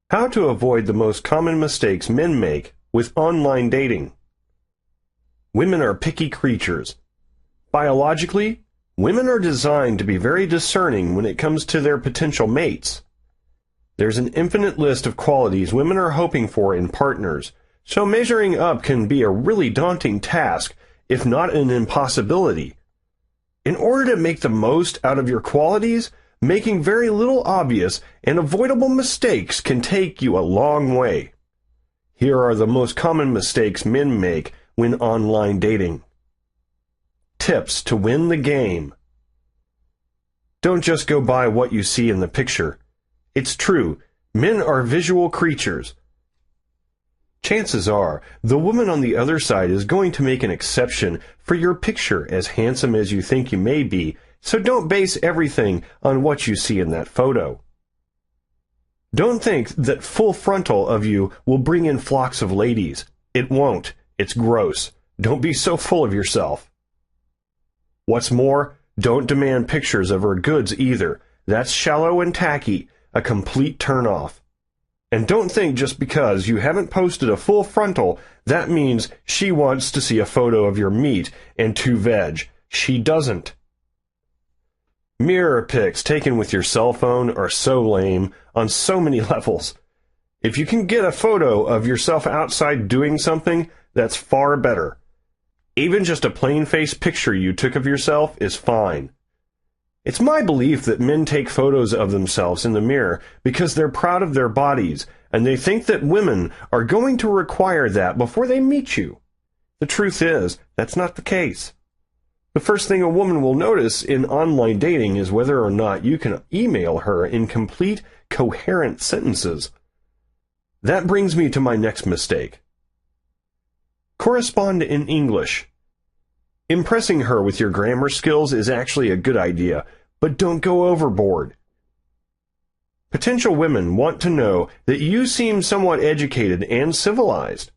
How to avoid the most common mistakes men make with online dating. Women are picky creatures. Biologically, women are designed to be very discerning when it comes to their potential mates. There's an infinite list of qualities women are hoping for in partners, so measuring up can be a really daunting task, if not an impossibility. In order to make the most out of your qualities, making very little obvious and avoidable mistakes can take you a long way. Here are the most common mistakes men make when online dating. Tips to win the game. Don't just go by what you see in the picture. It's true, men are visual creatures. Chances are, the woman on the other side is going to make an exception for your picture, as handsome as you think you may be, so don't base everything on what you see in that photo. Don't think that full frontal of you will bring in flocks of ladies. It won't. It's gross. Don't be so full of yourself. What's more, don't demand pictures of her goods either. That's shallow and tacky, a complete turn-off. And don't think just because you haven't posted a full frontal, that means she wants to see a photo of your meat and 2 veg. She doesn't. Mirror pics taken with your cell phone are so lame on so many levels. If you can get a photo of yourself outside doing something, that's far better. Even just a plain-faced picture you took of yourself is fine. It's my belief that men take photos of themselves in the mirror because they're proud of their bodies, and they think that women are going to require that before they meet you. The truth is, that's not the case. The first thing a woman will notice in online dating is whether or not you can email her in complete, coherent sentences. That brings me to my next mistake. Correspond in English. Impressing her with your grammar skills is actually a good idea, but don't go overboard. Potential women want to know that you seem somewhat educated and civilized.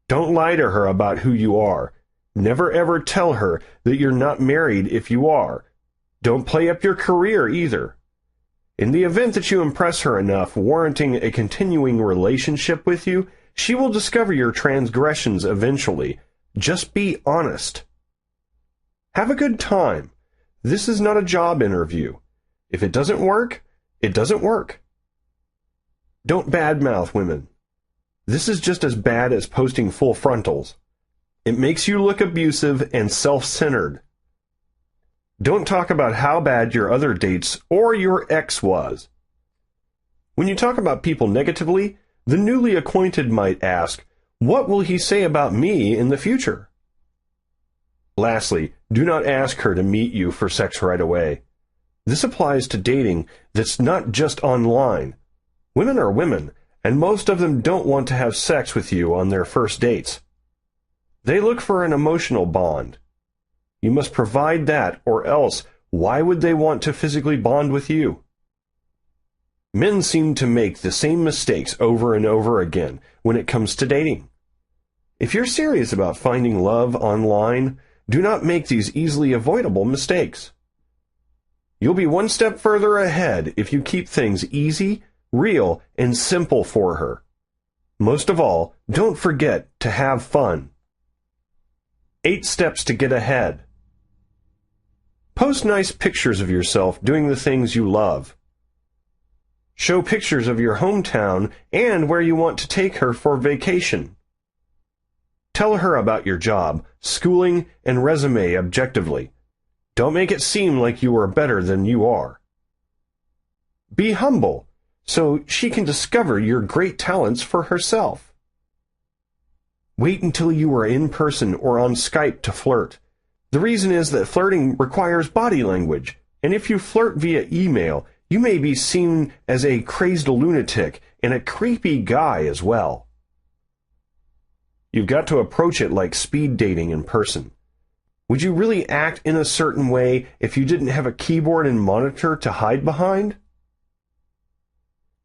Don't lie to her about who you are. Never ever tell her that you're not married if you are. Don't play up your career either. In the event that you impress her enough, warranting a continuing relationship with you, she will discover your transgressions eventually. Just be honest. Have a good time. This is not a job interview. If it doesn't work, it doesn't work. Don't badmouth women. This is just as bad as posting full frontals. It makes you look abusive and self-centered. Don't talk about how bad your other dates or your ex was. When you talk about people negatively, the newly acquainted might ask, "What will he say about me in the future?" Lastly, do not ask her to meet you for sex right away. This applies to dating that's not just online. Women are women, and most of them don't want to have sex with you on their first dates. They look for an emotional bond. You must provide that, or else why would they want to physically bond with you? Men seem to make the same mistakes over and over again when it comes to dating. If you're serious about finding love online, do not make these easily avoidable mistakes. You'll be one step further ahead if you keep things easy, real, and simple for her. Most of all, don't forget to have fun. 8 steps to get ahead. Post nice pictures of yourself doing the things you love. Show pictures of your hometown and where you want to take her for vacation. Tell her about your job, schooling, and resume objectively. Don't make it seem like you are better than you are. Be humble, so she can discover your great talents for herself. Wait until you are in person or on Skype to flirt. The reason is that flirting requires body language, and if you flirt via email, you may be seen as a crazed lunatic and a creepy guy as well. You've got to approach it like speed dating in person. Would you really act in a certain way if you didn't have a keyboard and monitor to hide behind?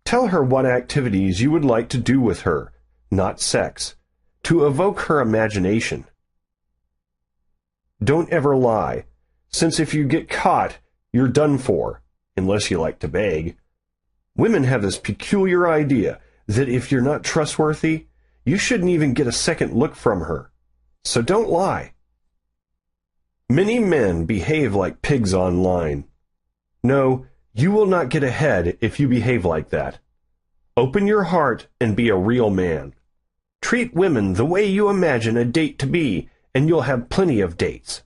Tell her what activities you would like to do with her, not sex, to evoke her imagination. Don't ever lie, since if you get caught, you're done for, unless you like to beg. Women have this peculiar idea that if you're not trustworthy, you shouldn't even get a second look from her. So don't lie. Many men behave like pigs online. No, you will not get ahead if you behave like that. Open your heart and be a real man. Treat women the way you imagine a date to be, and you'll have plenty of dates.